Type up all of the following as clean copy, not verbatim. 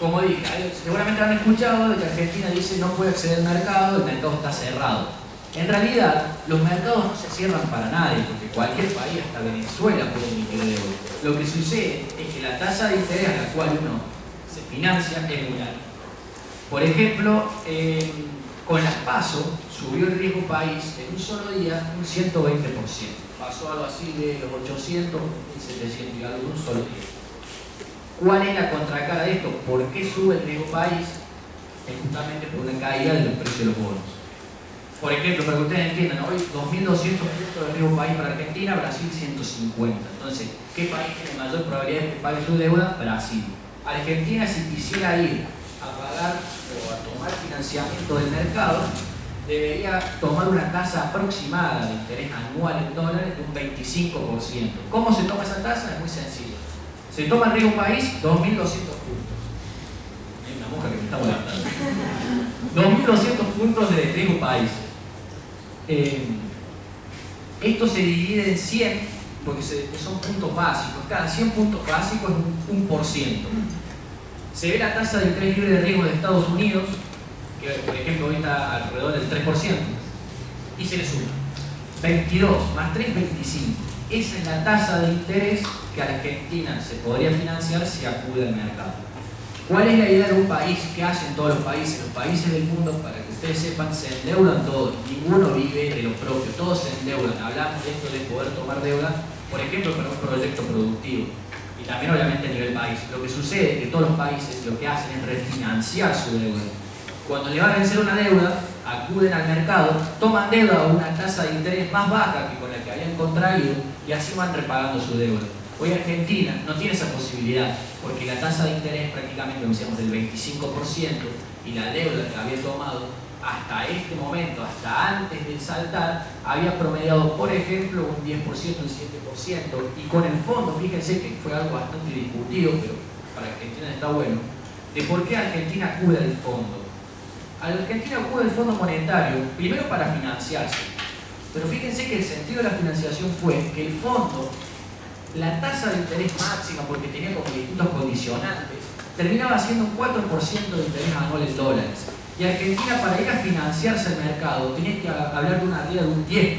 como dije, seguramente han escuchado de que Argentina dice no puede acceder al mercado, el mercado está cerrado. En realidad, los mercados no se cierran para nadie, porque cualquier país, hasta Venezuela, puede emitir deuda. Lo que sucede es que la tasa de interés a la cual uno se financia es muy alta. Por ejemplo, con las PASO subió el riesgo país en un solo día un 120%. Pasó algo así de los 800 a 700 y algo en un solo día. ¿Cuál es la contracara de esto? ¿Por qué sube el riesgo país? Es justamente por una caída de los precios de los bonos. Por ejemplo, para que ustedes entiendan, hoy 2.200 puntos de riesgo país para Argentina, Brasil 150. Entonces, ¿qué país tiene mayor probabilidad de que pague su deuda? Brasil. Argentina, si quisiera ir a pagar o a tomar financiamiento del mercado, debería tomar una tasa aproximada de interés anual en dólares de un 25%. ¿Cómo se toma esa tasa? Es muy sencillo. Se toma el riesgo país 2.200 puntos. Hay una mosca que me está molestando. 2.200 puntos de riesgo país. Esto se divide en 100 porque son puntos básicos. Cada 100 puntos básicos es un 1%. Se ve la tasa de interés libre de riesgo de Estados Unidos, que por ejemplo hoy está alrededor del 3%, y se le suma 22 más 3, 25. Esa es la tasa de interés que Argentina se podría financiar si acude al mercado. ¿Cuál es la idea de un país? ¿Qué hacen todos los países? Los países del mundo, para que ustedes sepan, se endeudan todos. Ninguno vive de lo propio, todos se endeudan. Hablamos de esto de poder tomar deuda, por ejemplo, para un proyecto productivo. Y también obviamente a nivel país. Lo que sucede es que todos los países lo que hacen es refinanciar su deuda. Cuando le van a vencer una deuda, acuden al mercado, toman deuda a una tasa de interés más baja que con la que habían contraído y así van repagando su deuda. Hoy Argentina no tiene esa posibilidad porque la tasa de interés prácticamente, como decíamos, del 25% y la deuda que había tomado hasta este momento, hasta antes de saltar, había promediado, por ejemplo, un 10%, un 7%, y con el fondo, fíjense que fue algo bastante discutido, pero para Argentina está bueno, de por qué Argentina acude al fondo. Argentina acude al Fondo Monetario, primero para financiarse, pero fíjense que el sentido de la financiación fue que el fondo, la tasa de interés máxima, porque tenía como distintos condicionantes, terminaba siendo un 4% de interés anual en dólares. Y Argentina, para ir a financiarse al mercado, tenía que hablar de una tasa de un 10%.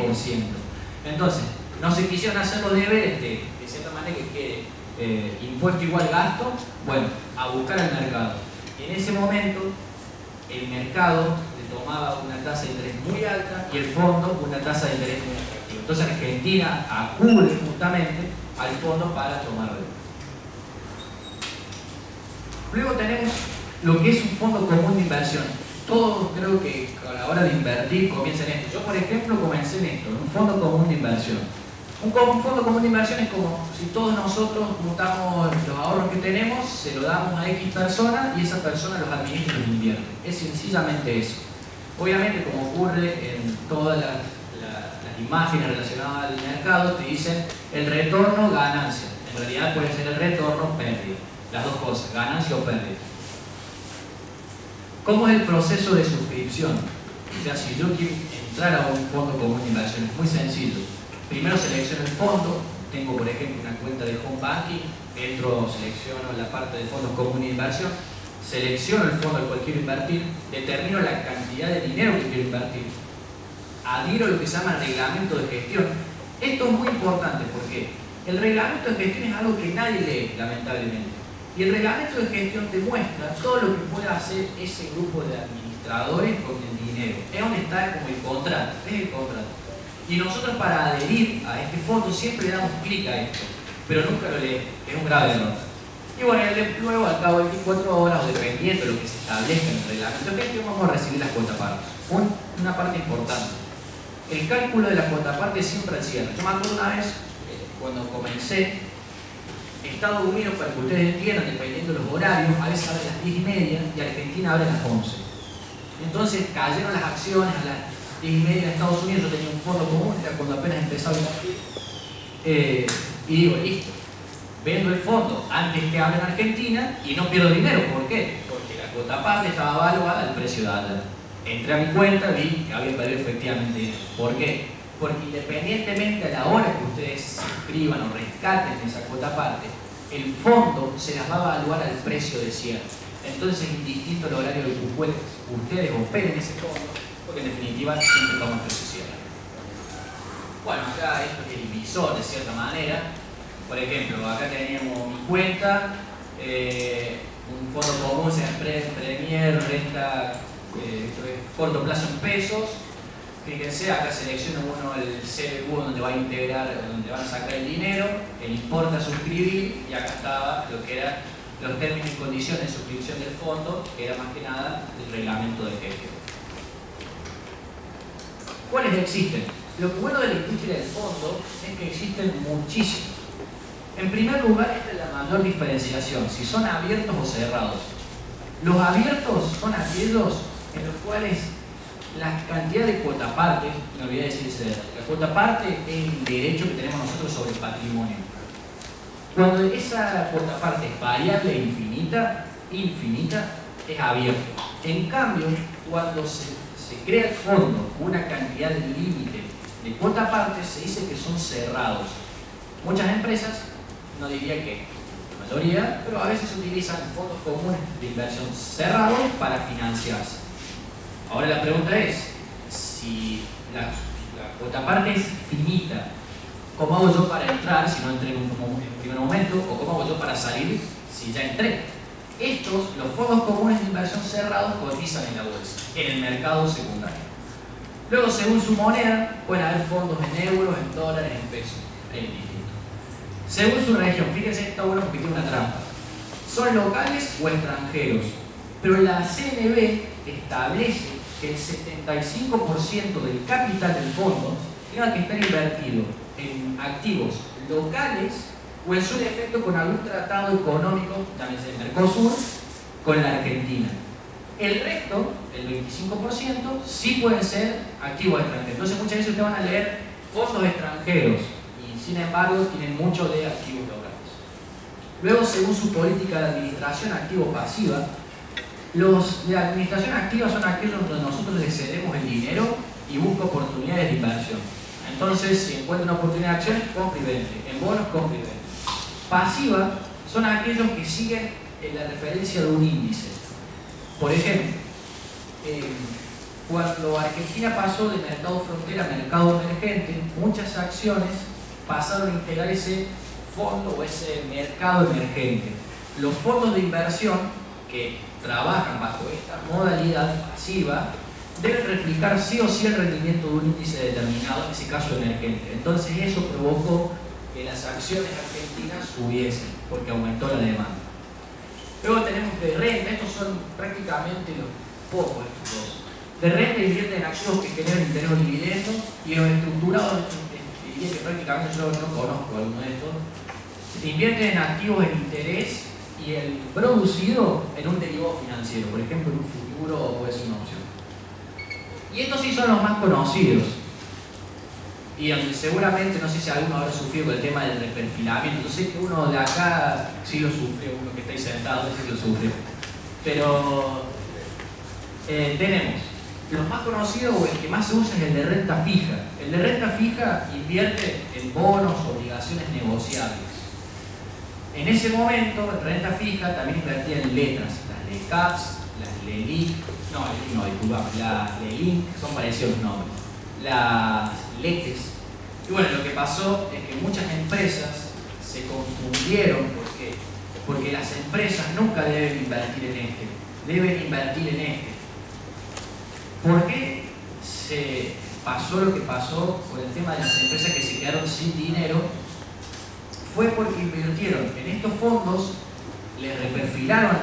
Entonces, no se quisieron hacer los deberes de cierta manera que quede impuesto igual gasto, bueno, a buscar el mercado. Y en ese momento, el mercado le tomaba una tasa de interés muy alta y el fondo una tasa de interés muy atractiva. Entonces, Argentina acude justamente al fondo para tomar deuda. Luego tenemos lo que es un fondo común de inversión. Todos creo que a la hora de invertir comienzan en esto. Yo, por ejemplo, comencé en esto, en un fondo común de inversión. Un fondo común de inversión es como si todos nosotros juntamos los ahorros que tenemos, se lo damos a X persona y esa persona los administra y los invierte. Es sencillamente eso. Obviamente, como ocurre en todas las imágenes relacionadas al mercado, te dicen el retorno, ganancia. En realidad puede ser el retorno, pérdida. Las dos cosas, ganancia o pérdida. ¿Cómo es el proceso de suscripción? O sea, si yo quiero entrar a un fondo común de inversión, es muy sencillo. Primero selecciono el fondo, tengo por ejemplo una cuenta de home banking, dentro selecciono la parte de fondos comunes de inversión, selecciono el fondo al cual quiero invertir, determino la cantidad de dinero que quiero invertir, adhiero a lo que se llama reglamento de gestión. Esto es muy importante porque el reglamento de gestión es algo que nadie lee, lamentablemente. Y el reglamento de gestión te muestra todo lo que puede hacer ese grupo de administradores con el dinero. Es donde está como el contrato, es el contrato. Y nosotros para adherir a este fondo siempre le damos clic a esto, pero nunca lo leemos, es un grave error. Y bueno, luego al cabo de 24 horas, o dependiendo de lo que se establezca en el reglamento de gestión, vamos a recibir las cuotas partes. Una parte importante. El cálculo de la cuota parte siempre al cierre. Yo me acuerdo una vez, cuando comencé, Estados Unidos, para que ustedes entiendan, dependiendo de los horarios, a veces abre a las 10:30 y Argentina abre a las 11. Entonces cayeron las acciones a las 10:30 en Estados Unidos. Yo tenía un fondo común, era cuando apenas empezaba a invertir. Y digo, listo, vendo el fondo antes que abra en Argentina y no pierdo dinero. ¿Por qué? Porque la cuota parte estaba evaluada al precio de dólar. Entré a mi cuenta, vi que había perdido efectivamente dinero. ¿Por qué? Porque independientemente a la hora que ustedes se suscriban o rescaten esa cuota parte, el fondo se las va a evaluar al precio de cierre. Entonces es indistinto el horario que ustedes operen ese fondo, porque en definitiva siempre toman precio de cierre. Bueno, acá esto es el visor de cierta manera. Por ejemplo, acá teníamos mi cuenta, un fondo común, sea Premier, renta, corto plazo en pesos. Fíjense, acá selecciona uno el CBU donde va a integrar, donde van a sacar el dinero, el importa suscribir, y acá estaba lo que eran los términos y condiciones de suscripción del fondo, que era más que nada el reglamento de gestión. ¿Cuáles existen? Lo bueno de la industria del fondo es que existen muchísimos. En primer lugar, esta es la mayor diferenciación, si son abiertos o cerrados. Los abiertos son aquellos en los cuales la cantidad de cuota parte, me olvidé decir, la cuota parte es el derecho que tenemos nosotros sobre el patrimonio. Cuando esa cuota parte es variable e infinita, es abierto. En cambio, cuando se crea el fondo con una cantidad de límite de cuota parte, se dice que son cerrados. Muchas empresas, no diría que la mayoría, pero a veces utilizan fondos comunes de inversión cerrados para financiarse. Ahora la pregunta es, si la cuota parte es finita, ¿cómo hago yo para entrar si no entré en un primer momento? ¿O cómo hago yo para salir si ya entré? Los fondos comunes de inversión cerrados cotizan en la bolsa, en el mercado secundario. Luego, según su moneda, pueden haber fondos en euros, en dólares, en pesos, es distinto. Según su región, fíjense, está bueno porque tiene una trampa. ¿Son locales o extranjeros? Pero la CNB establece que el 75% del capital del fondo tenga que estar invertido en activos locales o en su defecto con algún tratado económico, llámese el Mercosur, con la Argentina. El resto, el 25%, sí pueden ser activos extranjeros. Entonces muchas veces ustedes van a leer fondos extranjeros y sin embargo tienen mucho de activos locales. Luego, según su política de administración activo-pasiva, los de administración activa son aquellos donde nosotros les cedemos el dinero y busca oportunidades de inversión. Entonces, si encuentra una oportunidad de acciones, compra y vende. En bonos, compra y vende. Pasiva son aquellos que siguen en la referencia de un índice. Por ejemplo, cuando Argentina pasó de mercado frontera a mercado emergente, muchas acciones pasaron a integrar ese fondo o ese mercado emergente. Los fondos de inversión que trabajan bajo esta modalidad pasiva deben replicar sí o sí el rendimiento de un índice determinado, en ese caso emergente. Entonces eso provocó que las acciones argentinas subiesen, porque aumentó la demanda. Luego tenemos de renta, estos son prácticamente los pocos estos dos. De renta invierten en activos que generan interés o dividendos, y los estructurados, diría que prácticamente yo no conozco alguno de estos, invierten en activos en interés y el producido en un derivado financiero, por ejemplo en un futuro o puede ser una opción. Y estos sí son los más conocidos, y donde seguramente, no sé si alguno habrá sufrido con el tema del reperfilamiento. Yo sé que uno de acá sí lo sufrió, uno que está ahí sentado sí lo sufrió. Pero tenemos los más conocidos, o el que más se usa, es el de renta fija. El de renta fija invierte en bonos, obligaciones negociables. En ese momento, en renta fija también invertía en letras, las LECAPS, las LELIC, las LELIC, son parecidos los nombres, las LETES. Y bueno, lo que pasó es que muchas empresas se confundieron. ¿Por qué? Porque las empresas nunca deben invertir en este, deben invertir en este. ¿Por qué se pasó lo que pasó con el tema de las empresas que se quedaron sin dinero? Fue porque invirtieron en estos fondos, les reperfilaron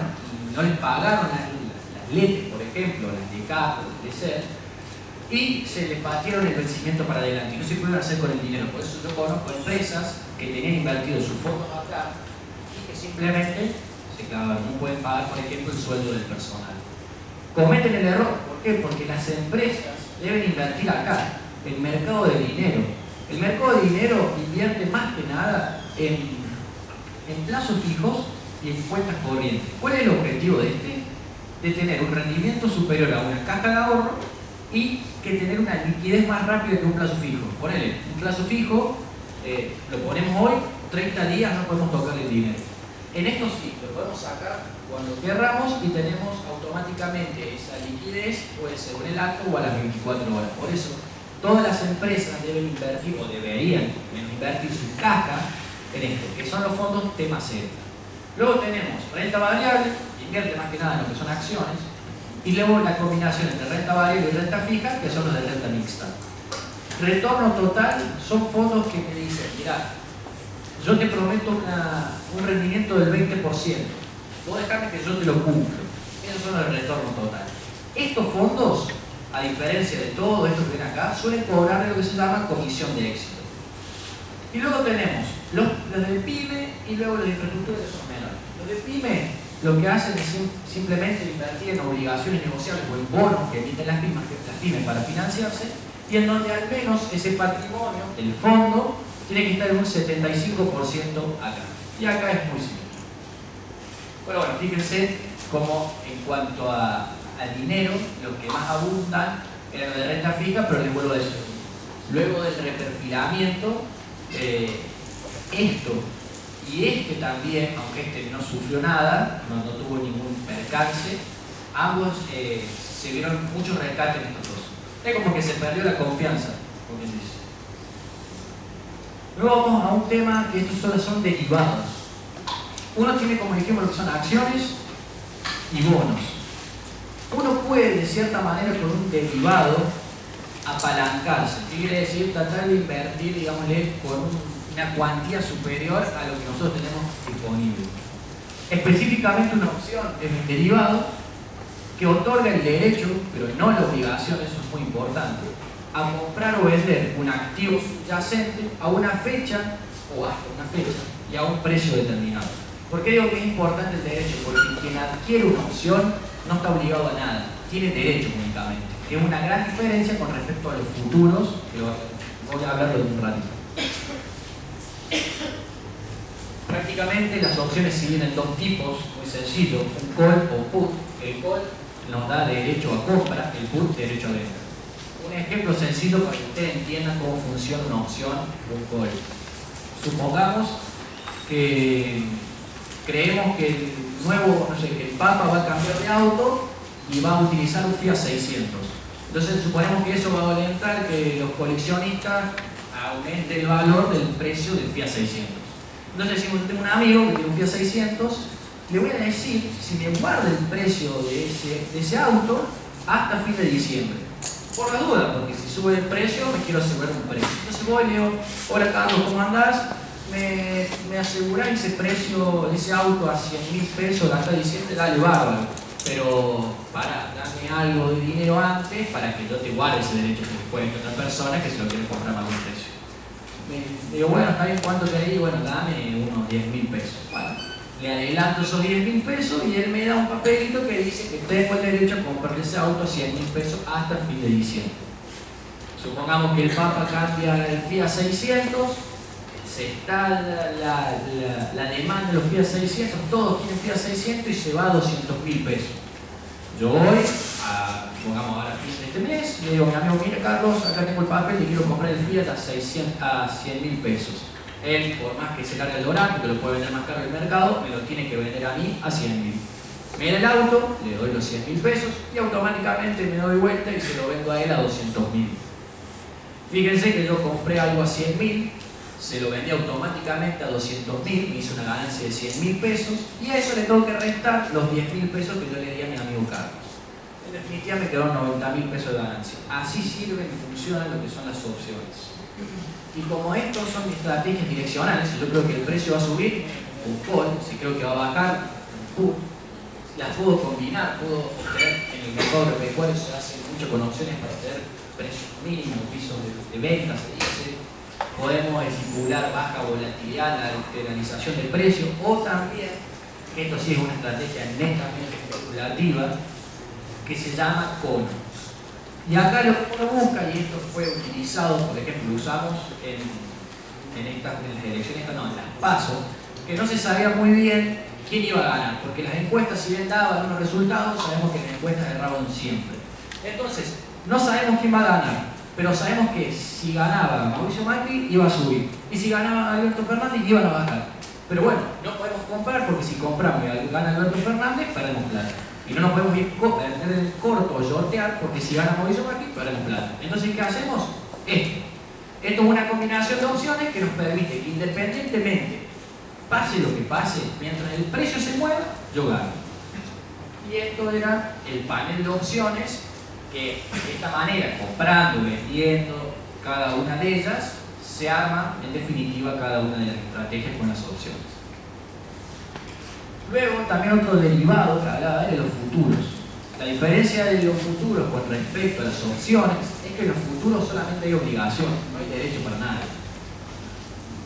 y no les pagaron las LETES, por ejemplo, las de CAP, las de SER, y se les batieron el vencimiento para adelante y no se pudieron hacer con el dinero. Por eso yo conozco empresas que tenían invertido sus fondos acá y que simplemente se clavaron, no pueden pagar, por ejemplo, el sueldo del personal. Cometen el error. ¿Por qué? Porque las empresas deben invertir acá, el mercado de dinero. El mercado de dinero invierte más que nada en plazos fijos y en cuentas corrientes. ¿Cuál es el objetivo de este? De tener un rendimiento superior a una caja de ahorro y que tener una liquidez más rápida que un plazo fijo. Ponele, un plazo fijo, lo ponemos hoy, 30 días no podemos tocar el dinero. En esto sí, lo podemos sacar cuando querramos y tenemos automáticamente esa liquidez, puede ser en el acto o a las 24 horas. Por eso, todas las empresas deben invertir o deberían invertir su caja en esto, que son los fondos tema Z. Luego tenemos renta variable, invierte más que nada en lo que son acciones, y luego la combinación entre renta variable y renta fija, que son los de renta mixta. Retorno total son fondos que te dicen, mirá, yo te prometo un rendimiento del 20%. Vos dejame que yo te lo cumplo. Esos son los de retorno total. Estos fondos, a diferencia de todo esto que ven acá, suelen cobrar lo que se llama comisión de éxito. Y luego tenemos los de PYME y luego los de infraestructura que son menores. Los de PYME lo que hacen es simplemente invertir en obligaciones negociables o en bonos que emiten las pymes para financiarse, y en donde al menos ese patrimonio, el fondo, tiene que estar en un 75% acá. Y acá es muy simple. Pero bueno, fíjense cómo en cuanto al dinero, los que más abundan eran los de renta fija, pero les vuelvo a decir, luego del reperfilamiento, esto y este también, aunque este no sufrió nada, no tuvo ningún percance, ambos se vieron muchos rescates en estos dos. Es como que se perdió la confianza, como quien dice. Luego vamos a un tema que estos solo son derivados. Uno tiene, como dijimos, lo que son acciones y bonos. Uno puede, de cierta manera, con un derivado, apalancarse. ¿Qué quiere decir? Tratar de invertir, digámosle, con una cuantía superior a lo que nosotros tenemos disponible. Específicamente una opción es un derivado que otorga el derecho, pero no la obligación, eso es muy importante, a comprar o vender un activo subyacente a una fecha o hasta una fecha y a un precio determinado. ¿Por qué digo que es importante el derecho? Porque quien adquiere una opción no está obligado a nada, tiene derecho únicamente, que es una gran diferencia con respecto a los futuros, que voy a hablarlo de un ratito. Prácticamente las opciones se dividen en dos tipos, muy sencillo, un call o put. El call nos da derecho a compra, el put derecho a venta. Un ejemplo sencillo para que ustedes entiendan cómo funciona una opción o un call. Supongamos que creemos que el nuevo, no sé, que el Papa va a cambiar de auto y va a utilizar un Fiat 600. Entonces suponemos que eso va a orientar que los coleccionistas aumenten el valor del precio del Fiat 600. Entonces, si tengo un amigo que tiene un Fiat 600, le voy a decir si me guarda el precio de ese auto hasta fin de diciembre. Por la duda, porque si sube el precio, me quiero asegurar un precio. Entonces voy y le digo, hola Carlos, ¿cómo andás? ¿Me aseguráis ese precio de ese auto a 100.000 pesos hasta diciembre? Dale, bárbaro. Pero dame algo de dinero antes para que yo te guarde ese derecho que después que otra persona que se lo quiere comprar a más precio. Digo, bueno, está bien, ¿cuánto queréis? Bueno, dame unos 10.000 pesos. Bueno, le adelanto esos 10.000 pesos y él me da un papelito que dice que tengo el derecho a comprarle ese auto a 100.000 pesos hasta el fin de diciembre. Supongamos que el Papa cambia el Fiat 600, se está la demanda de los Fiat 600, todos quieren Fiat 600 y se va a 200.000 pesos. Yo voy supongamos ahora fin de este mes, le digo a mi amigo, mira Carlos, acá tengo el papel y quiero comprar el Fiat a 100.000 pesos. Él, por más que se largue el dólar, porque lo puede vender más caro en el mercado, me lo tiene que vender a mí a 100.000. Me da el auto, le doy los 100.000 pesos y automáticamente me doy vuelta y se lo vendo a él a 200.000. Fíjense que yo compré algo a 100.000, se lo vendí automáticamente a 200.000, me hizo una ganancia de 100.000 pesos y a eso le tengo que restar los 10.000 pesos que yo le di a mi amigo Carlos. En definitiva me quedaron 90.000 pesos de ganancia. Así sirven y funcionan lo que son las opciones. Y como estos son estrategias direccionales, si yo creo que el precio va a subir, un call, si creo que va a bajar, un put, las puedo combinar, puedo obtener, en el mercado agropecuario se hace mucho con opciones para obtener precios mínimos, pisos de ventas, se dice. Podemos estipular baja volatilidad, la lateralización del precio, o también, que esto sí es una estrategia netamente especulativa, que se llama cono. Y acá lo que uno busca, y esto fue utilizado, por ejemplo, lo usamos en las elecciones, en las PASO, que no se sabía muy bien quién iba a ganar, porque las encuestas, si bien daban unos resultados, sabemos que las encuestas erraban siempre. Entonces, no sabemos quién va a ganar, pero sabemos que si ganaba Mauricio Macri iba a subir, y si ganaba Alberto Fernández iban a bajar. Pero bueno, no podemos comprar porque si compramos y gana Alberto Fernández, perdemos plata. Y no nos podemos ir vender el corto o sortear porque si gana Mauricio Macri, perdemos plata. Entonces, ¿qué hacemos? Esto es una combinación de opciones que nos permite que independientemente pase lo que pase, mientras el precio se mueva, yo gano. Y esto era el panel de opciones que de esta manera, comprando, vendiendo cada una de ellas, se arma en definitiva cada una de las estrategias con las opciones. Luego también otro derivado que hablaba de los futuros. La diferencia de los futuros con respecto a las opciones es que en los futuros solamente hay obligación, no hay derecho para nada.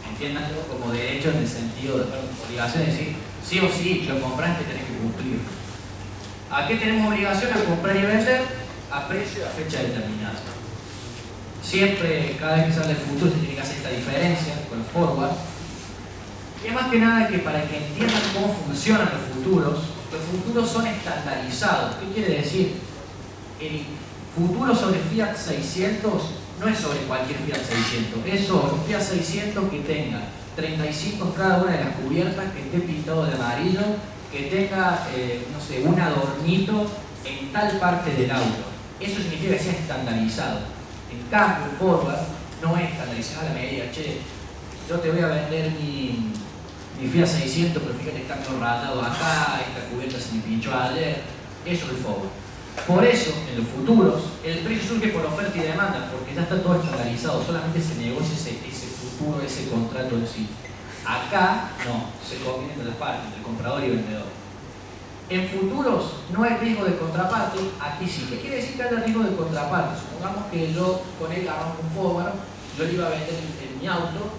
Entiéndanlo como derecho en el sentido de obligación, es decir, sí o sí, lo compraste, tenés que cumplir. ¿A qué tenemos obligación? A comprar y vender a precio y a fecha determinada. Siempre, cada vez que sale el futuro, se tiene que hacer esta diferencia con los forward. Y es más que nada que para que entiendan cómo funcionan los futuros son estandarizados. ¿Qué quiere decir? El futuro sobre Fiat 600 no es sobre cualquier Fiat 600, es sobre un Fiat 600 que tenga 35 en cada una de las cubiertas, que esté pintado de amarillo, que tenga, no sé, un adornito en tal parte del auto. Eso significa que sea estandarizado. En cambio, el forward no es estandarizado a la medida. Che, yo te voy a vender mi Fiat 600, pero fíjate que está medio rayado acá, esta cubierta se me pinchó ayer. Eso es el forward. Por eso, en los futuros, el precio surge por oferta y demanda, porque ya está todo estandarizado, solamente se negocia ese futuro, ese contrato en sí. Acá, no, se combina entre las partes, entre comprador y vendedor. En futuros no hay riesgo de contraparte, aquí sí. ¿Qué quiere decir que haya riesgo de contraparte? Supongamos que yo con él agarramos un forward, yo le iba a vender en mi auto,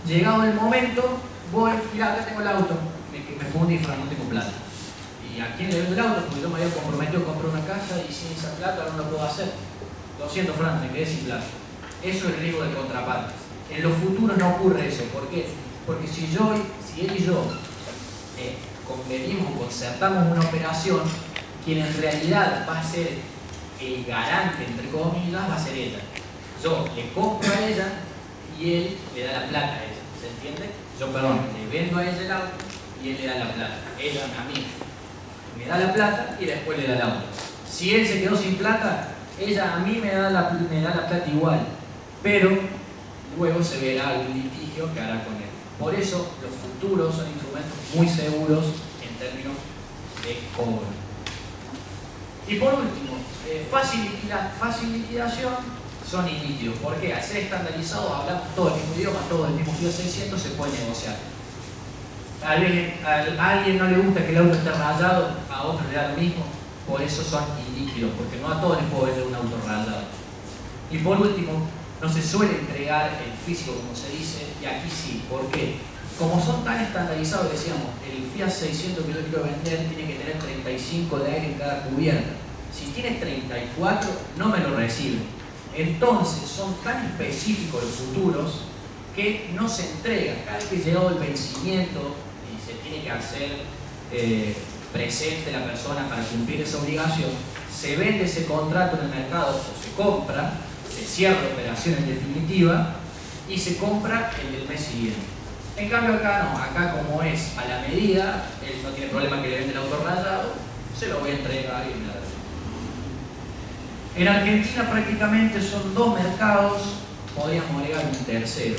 llegado el momento, voy, mirá, acá tengo el auto, me fundí y no tengo plata. ¿Y a quién le vendo el auto? Porque yo me había comprometido a comprar una casa y sin esa plata no lo puedo hacer. Lo siento, Fran, me quedé sin plata. Eso es el riesgo de contrapartes. En los futuros no ocurre eso. ¿Por qué? Porque si él y yo convenimos, concertamos una operación, quien en realidad va a ser el garante, entre comillas, va a ser ella. Yo le compro a ella y él le da la plata a ella. ¿Se entiende? Yo, perdón, le vendo a ella el auto y él le da la plata. Ella a mí me da la plata y después le da el auto. Si él se quedó sin plata, ella a mí me da la plata igual, pero luego se verá algún litigio que hará con él. Por eso los futuros son instrumentos muy seguros en términos de cobro. Y por último, fácil liquidación son ilíquidos. ¿Por qué? Al ser estandarizados, hablamos todo el mismo idioma, todo el mismo Fiat 600, se puede negociar. A alguien no le gusta que el auto esté rayado, a otro le da lo mismo, por eso son ilíquidos, porque no a todos les puedo vender un auto rayado. Y por último, no se suele entregar el físico como se dice, y aquí sí. ¿Por qué? Como son tan estandarizados, decíamos, el Fiat 600 que yo quiero vender tiene que tener 35 de aire en cada cubierta. Si tiene 34, no me lo reciben. Entonces, son tan específicos los futuros que no se entregan. Cada vez que llegado el vencimiento y se tiene que hacer presente la persona para cumplir esa obligación, se vende ese contrato en el mercado o se compra, se cierra la operación en definitiva y se compra el del mes siguiente. En cambio acá no, acá como es a la medida, él no tiene problema que le venda el auto rayado, se lo voy a entregar y nada. En Argentina prácticamente son dos mercados, podríamos agregar un tercero,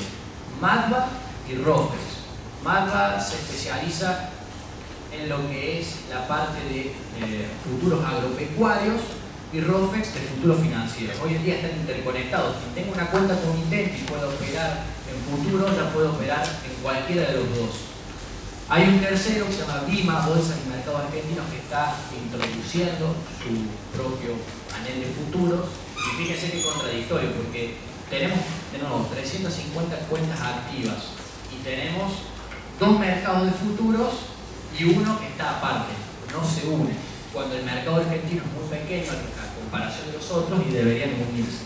Madva y Rofex. Madva se especializa en lo que es la parte de futuros agropecuarios y Rofex de futuros financieros. Hoy en día están interconectados. Si tengo una cuenta con Intenti y puedo operar en futuro, ya puedo operar en cualquiera de los dos. Hay un tercero que se llama Bima, Bolsa y Mercado Argentino, que está introduciendo su propio panel de futuros. Y fíjense qué contradictorio, porque tenemos de nuevo 350 cuentas activas y tenemos dos mercados de futuros y uno que está aparte, no se une, cuando el mercado argentino es muy pequeño a comparación de los otros y deberían unirse.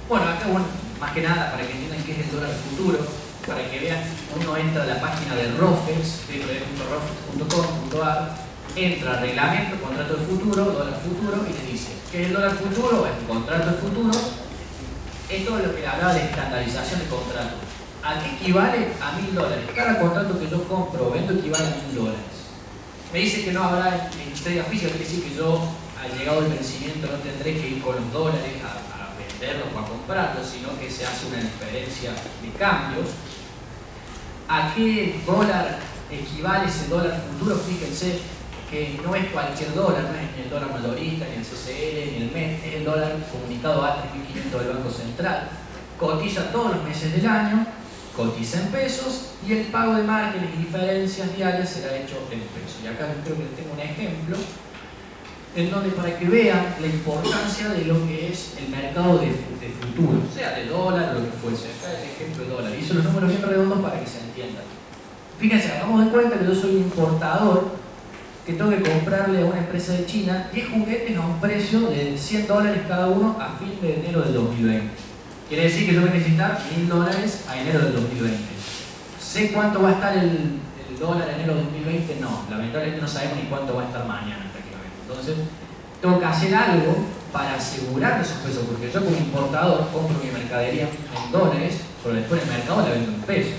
Bueno, acá más que nada para que entiendan qué es el dólar futuro, para que vean, uno entra a la página de Rofex, www.rofex.com.ar, entra reglamento, contrato de futuro, dólar futuro y le dice, ¿qué es el dólar futuro? Es un contrato de futuro. Esto es lo que hablaba de estandarización de contratos. ¿A qué equivale? A $1000. Cada contrato que yo compro o vendo equivale a $1000. Me dice que no habrá entrega física, quiere decir que yo, al llegado el vencimiento, no tendré que ir con los dólares a venderlos o a comprarlos, sino que se hace una diferencia de cambios. ¿A qué dólar equivale ese dólar futuro? Fíjense que no es cualquier dólar, no es ni el dólar mayorista, ni el CCL, ni el MES, es el dólar comunicado A3500 del Banco Central. Cotiza todos los meses del año, cotiza en pesos y el pago de márgenes y diferencias diarias será hecho en pesos. Y acá creo que les tengo un ejemplo en donde para que vean la importancia de lo que es el mercado de futuro, sea de dólar o lo que fuese. Acá el ejemplo de dólar. Hice los números bien redondos para que se entiendan. Fíjense, hagamos de cuenta que yo soy un importador que tengo que comprarle a una empresa de China 10 juguetes a un precio de $100 cada uno a fin de enero del 2020. Quiere decir que yo voy a necesitar $1000 a enero del 2020. ¿Sé cuánto va a estar el dólar en enero del 2020? No, lamentablemente no sabemos ni cuánto va a estar mañana prácticamente. Entonces, tengo que hacer algo para asegurar esos pesos, porque yo como importador compro mi mercadería en dólares, pero después en el mercado la vendo en pesos.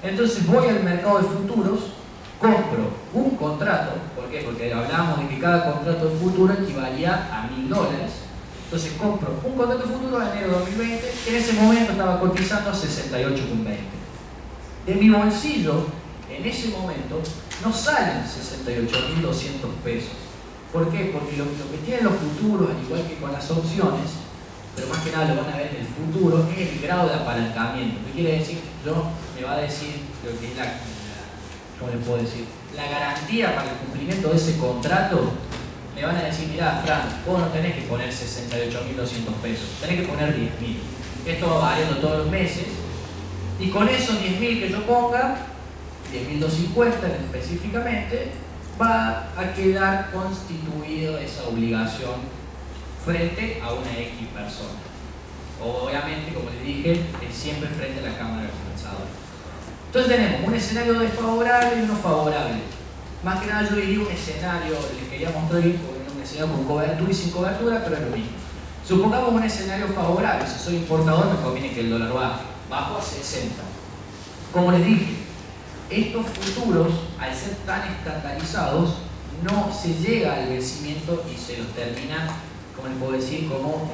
Entonces voy al mercado de futuros, compro un contrato. ¿Por qué? Porque hablábamos de que cada contrato de futuro equivalía a $1000. Entonces compro un contrato de futuro de enero de 2020, que en ese momento estaba cotizando a 68,20. De mi bolsillo, en ese momento, no salen 68.200 pesos. ¿Por qué? Porque lo que tienen los futuros, al igual que con las opciones, pero más que nada lo van a ver en el futuro, es el grado de apalancamiento. ¿Qué quiere decir? Me va a decir lo que es ¿cómo les puedo decir? La garantía para el cumplimiento de ese contrato. Me van a decir, mirá, Fran, vos no tenés que poner 68.200 pesos, tenés que poner 10.000. Esto va variando todos los meses, y con esos 10.000 que yo ponga, 10.250 específicamente, va a quedar constituida esa obligación frente a una X persona. Obviamente, como les dije, es siempre frente a la Cámara de Compensadores. Entonces tenemos un escenario desfavorable y uno favorable. Más que nada yo diría un escenario, les quería mostrar un escenario con cobertura y sin cobertura, pero es lo mismo. Supongamos un escenario favorable, si soy importador me conviene que el dólar bajo a 60. Como les dije, estos futuros, al ser tan estandarizados, no se llega al vencimiento y se los termina, como les puedo decir, como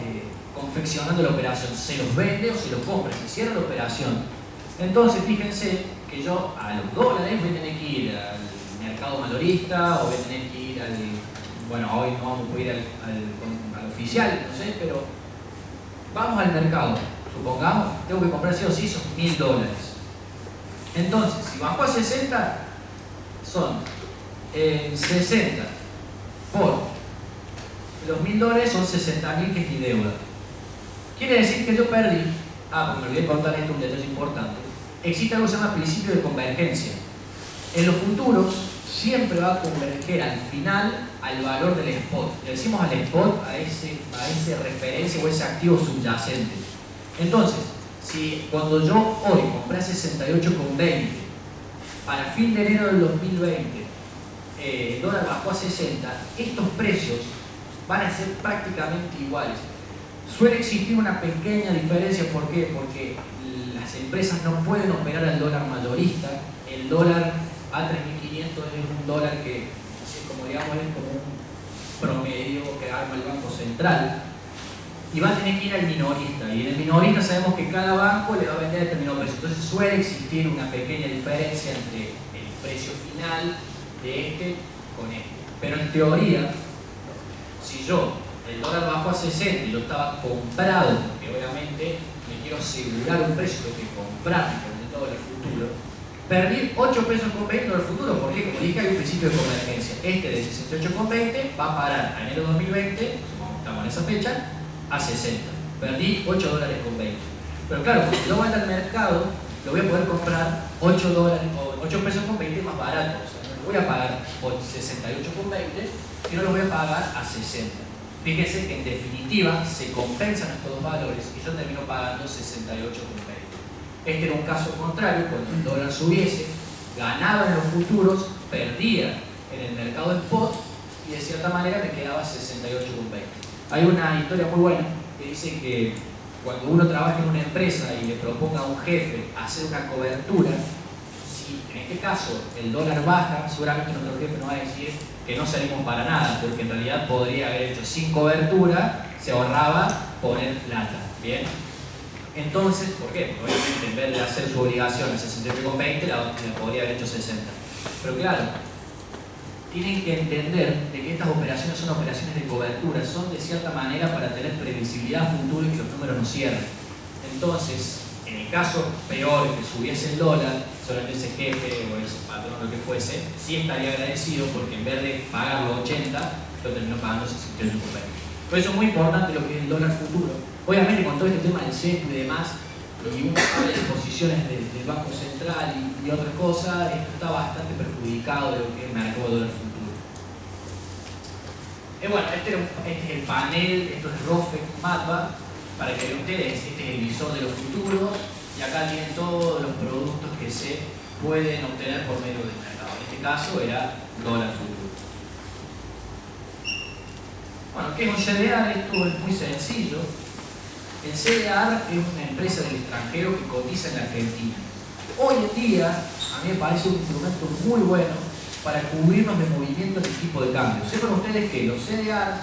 confeccionando la operación. Se los vende o se los compra, se cierra la operación. Entonces fíjense que yo a los dólares voy a tener que ir al mercado mayorista o voy a tener que ir al, bueno, hoy no vamos a poder ir al oficial, no sé, pero vamos al mercado, supongamos, tengo que comprar sí o sí esos $1000. Entonces, si bajo a 60, son 60 por los $1000 son 60.000, que es mi deuda. Quiere decir que yo perdí, porque me olvidé de contar esto, un detalle importante. Existe algo que se llama principio de convergencia. En los futuros siempre va a converger al final al valor del spot. Le decimos al spot a ese referencia o ese activo subyacente. Entonces, si cuando yo hoy compré 68,20, para fin de enero del 2020, el dólar bajó a 60, estos precios van a ser prácticamente iguales. Suele existir una pequeña diferencia, ¿por qué? Porque las empresas no pueden operar al dólar mayorista. El dólar A 3.500 es un dólar que, como digamos, es como un promedio que arma el Banco Central, y va a tener que ir al minorista, y en el minorista sabemos que cada banco le va a vender determinado precio. Entonces suele existir una pequeña diferencia entre el precio final de este con este. Pero en teoría, si el dólar bajó a 60 y yo estaba comprado, porque obviamente me quiero asegurar un precio, tengo que comprar el dólar futuro, perdí 8 pesos con 20 del futuro, porque como dije hay un principio de convergencia. Este de 68,20 va a parar a enero 2020, como estamos en esa fecha, a 60. Perdí $8 con 20. Pero claro, cuando yo vaya al mercado, lo voy a poder comprar $8 o 8 pesos con 20 más barato. O sea, no lo voy a pagar por 68 con 20, sino lo voy a pagar a 60. Fíjense que en definitiva se compensan estos dos valores y yo termino pagando 68 con 20. Este era un caso contrario, cuando el dólar subiese, ganaba en los futuros, perdía en el mercado spot y de cierta manera me quedaba 68,20. Hay una historia muy buena que dice que cuando uno trabaja en una empresa y le proponga a un jefe hacer una cobertura, si en este caso el dólar baja, seguramente nuestro jefe nos va a decir que no salimos para nada, porque en realidad podría haber hecho sin cobertura, se ahorraba poner plata. ¿Bien? Entonces, ¿por qué? Porque obviamente en vez de hacer su obligación en 69,20, la podría haber hecho 60. Pero claro, tienen que entender de que estas operaciones son operaciones de cobertura, son de cierta manera para tener previsibilidad futura y que los números no cierren. Entonces, en el caso peor que subiese el dólar, solamente ese jefe o ese patrón o lo que fuese, sí estaría agradecido porque en vez de pagar los 80, lo terminó pagando 68,20. Por eso es muy importante lo que es el dólar futuro. Obviamente con todo este tema del CEP y demás, y una habla de posiciones del Banco Central y otras cosas, esto está bastante perjudicado de lo que es el mercado de dólar futuro. Bueno, este es el panel, esto es ROFEC MATBA, para que vean ustedes, este es el visor de los futuros, y acá tienen todos los productos que se pueden obtener por medio del mercado. En este caso era dólar futuro. Bueno, ¿qué es un CDR? Esto es muy sencillo. El CDR es una empresa del extranjero que cotiza en la Argentina. Hoy en día, a mí me parece un instrumento muy bueno para cubrirnos de movimientos de tipo de cambio. Sepan ustedes que los CDR,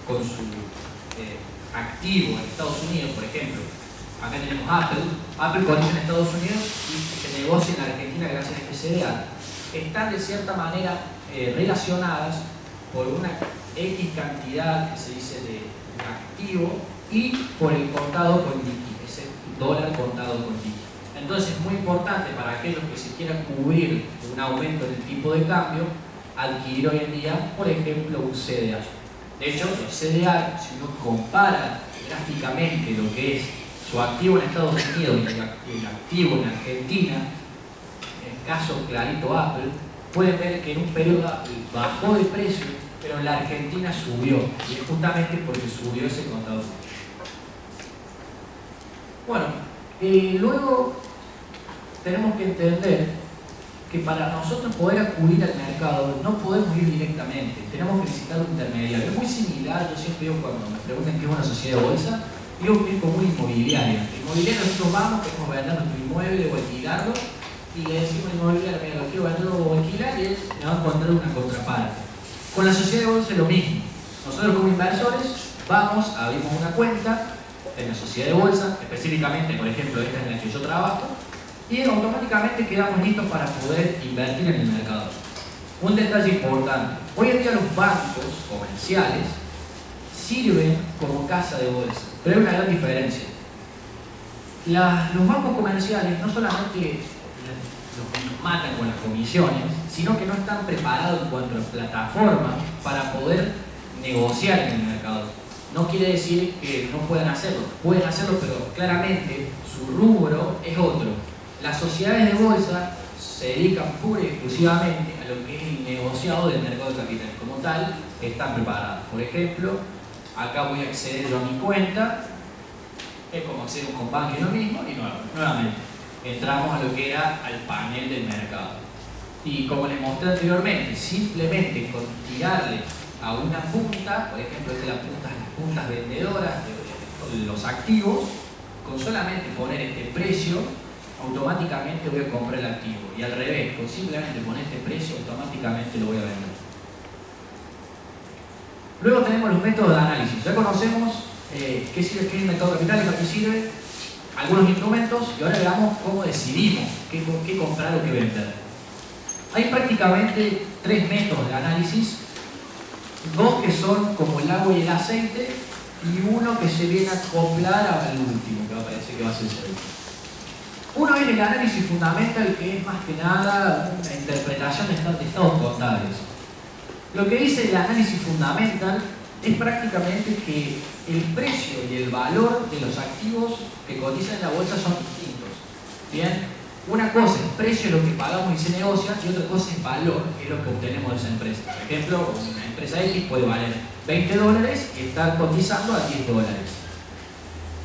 con su activo en Estados Unidos, por ejemplo, acá tenemos Apple cotiza en Estados Unidos y se negocia en la Argentina gracias a este CDR, están de cierta manera relacionadas por una X cantidad que se dice de activo y por el contado con liqui, ese dólar contado con liqui. Entonces es muy importante para aquellos que se quieran cubrir un aumento en el tipo de cambio, adquirir hoy en día, por ejemplo, un CDR. De hecho, los CDR, si uno compara gráficamente lo que es su activo en Estados Unidos y el activo en Argentina, en el caso clarito Apple, pueden ver que en un periodo bajó de precio, pero en la Argentina subió, y es justamente porque subió ese contador. Bueno, luego tenemos que entender que para nosotros poder acudir al mercado no podemos ir directamente, tenemos que necesitar un intermediario. Es muy similar, yo siempre digo cuando me preguntan qué es una sociedad de bolsa, digo que es como una inmobiliaria. Inmobiliaria, nosotros vamos, queremos vender nuestro inmueble o alquilarlo, y le decimos al inmobiliario, mira, lo quiero vender o alquilar, y él me va a encontrar una contraparte. Con la sociedad de bolsa es lo mismo. Nosotros como inversores vamos, abrimos una cuenta en la sociedad de bolsa, específicamente, por ejemplo, esta en la que yo trabajo, y automáticamente quedamos listos para poder invertir en el mercado. Un detalle importante, hoy en día los bancos comerciales sirven como casa de bolsa, pero hay una gran diferencia. Los bancos comerciales no solamente los matan con las comisiones, sino que no están preparados en cuanto a plataforma para poder negociar en el mercado. No quiere decir que no puedan hacerlo, pueden hacerlo, pero claramente su rubro es otro. Las sociedades de bolsa se dedican pura y exclusivamente a lo que es el negociado del mercado de capitales. Como tal, están preparadas. Por ejemplo, acá voy a acceder yo a mi cuenta, es como acceder a un Combank, es lo mismo, y nuevamente entramos a lo que era al panel del mercado. Y como les mostré anteriormente, simplemente con tirarle a una punta, por ejemplo, esta es las puntas vendedoras de los activos, con solamente poner este precio, automáticamente voy a comprar el activo. Y al revés, con simplemente poner este precio, automáticamente lo voy a vender. Luego tenemos los métodos de análisis. Ya conocemos qué es el mercado de capitales, para qué sirve, algunos instrumentos, y ahora veamos cómo decidimos qué comprar o qué vender. Hay prácticamente tres métodos de análisis, dos que son como el agua y el aceite, y uno que se viene a acoplar al último, que me parece que va a ser el segundo. Uno es el análisis fundamental, que es más que nada una interpretación de estados contables. Lo que dice el análisis fundamental es prácticamente que el precio y el valor de los activos que cotizan en la bolsa son distintos. Bien, una cosa es precio, lo que pagamos y se negocia, y otra cosa es valor, que es lo que obtenemos de esa empresa. Por ejemplo, una empresa X puede valer $20 y estar cotizando a $10.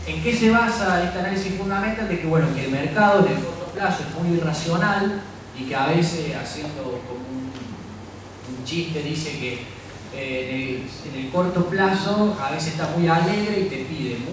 ¿En qué se basa este análisis fundamental? De que, bueno, que el mercado en el corto plazo es muy irracional y que a veces, haciendo como un chiste, dice que en el corto plazo a veces está muy alegre y te pide